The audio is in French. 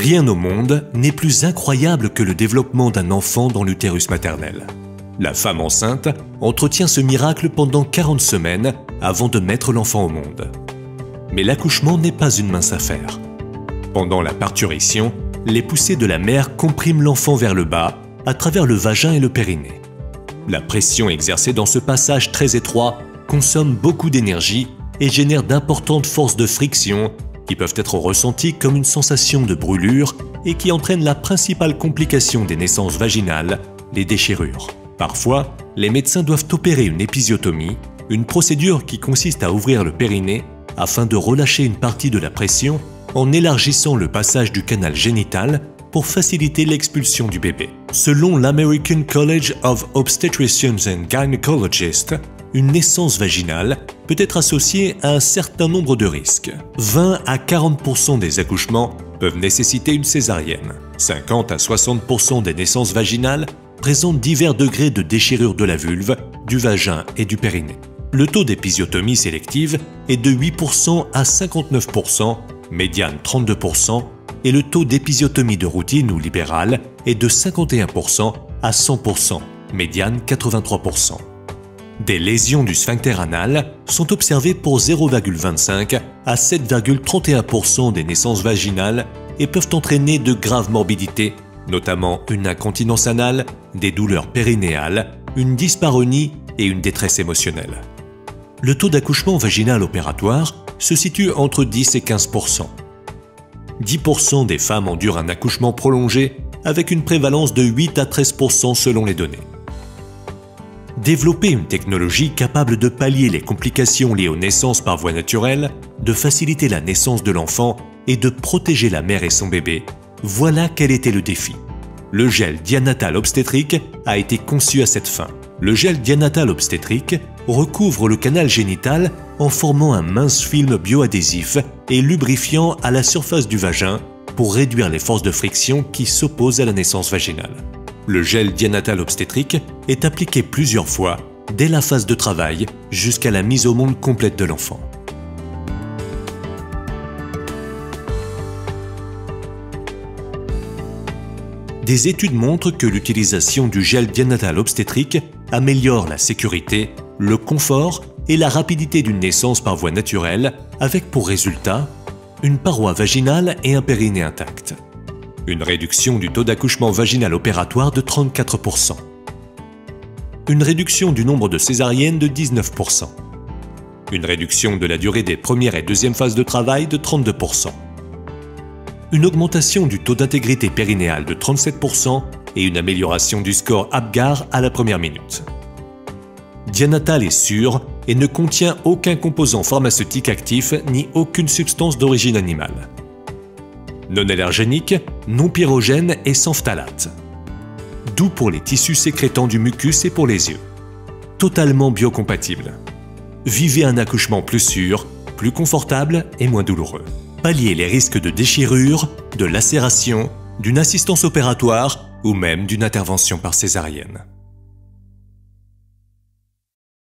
Rien au monde n'est plus incroyable que le développement d'un enfant dans l'utérus maternel. La femme enceinte entretient ce miracle pendant 40 semaines avant de mettre l'enfant au monde. Mais l'accouchement n'est pas une mince affaire. Pendant la parturition, les poussées de la mère compriment l'enfant vers le bas à travers le vagin et le périnée. La pression exercée dans ce passage très étroit consomme beaucoup d'énergie et génère d'importantes forces de friction qui peuvent être ressenties comme une sensation de brûlure et qui entraînent la principale complication des naissances vaginales, les déchirures. Parfois, les médecins doivent opérer une épisiotomie, une procédure qui consiste à ouvrir le périnée afin de relâcher une partie de la pression en élargissant le passage du canal génital pour faciliter l'expulsion du bébé. Selon l'American College of Obstetricians and Gynecologists, une naissance vaginale peut être associée à un certain nombre de risques. 20 à 40% des accouchements peuvent nécessiter une césarienne. 50 à 60% des naissances vaginales présentent divers degrés de déchirure de la vulve, du vagin et du périnée. Le taux d'épisiotomie sélective est de 8% à 59%, médiane 32%, et le taux d'épisiotomie de routine ou libérale est de 51% à 100%, médiane 83%. Des lésions du sphincter anal sont observées pour 0,25 à 7,31% des naissances vaginales et peuvent entraîner de graves morbidités, notamment une incontinence anale, des douleurs périnéales, une dyspareunie et une détresse émotionnelle. Le taux d'accouchement vaginal opératoire se situe entre 10 et 15%. 10% des femmes endurent un accouchement prolongé avec une prévalence de 8 à 13% selon les données. Développer une technologie capable de pallier les complications liées aux naissances par voie naturelle, de faciliter la naissance de l'enfant et de protéger la mère et son bébé, voilà quel était le défi. Le gel dianatal obstétrique a été conçu à cette fin. Le gel dianatal obstétrique recouvre le canal génital en formant un mince film bioadhésif et lubrifiant à la surface du vagin pour réduire les forces de friction qui s'opposent à la naissance vaginale. Le gel dianatal obstétrique est appliqué plusieurs fois dès la phase de travail jusqu'à la mise au monde complète de l'enfant. Des études montrent que l'utilisation du gel dianatal obstétrique améliore la sécurité, le confort et la rapidité d'une naissance par voie naturelle, avec pour résultat une paroi vaginale et un périnée intact. Une réduction du taux d'accouchement vaginal opératoire de 34%. Une réduction du nombre de césariennes de 19%. Une réduction de la durée des premières et deuxièmes phases de travail de 32%. Une augmentation du taux d'intégrité périnéale de 37% et une amélioration du score Apgar à la première minute. Dianatal est sûr et ne contient aucun composant pharmaceutique actif ni aucune substance d'origine animale. Non allergénique, non pyrogène et sans phtalate. Doux pour les tissus sécrétants du mucus et pour les yeux. Totalement biocompatible. Vivez un accouchement plus sûr, plus confortable et moins douloureux. Palliez les risques de déchirure, de lacération, d'une assistance opératoire ou même d'une intervention par césarienne.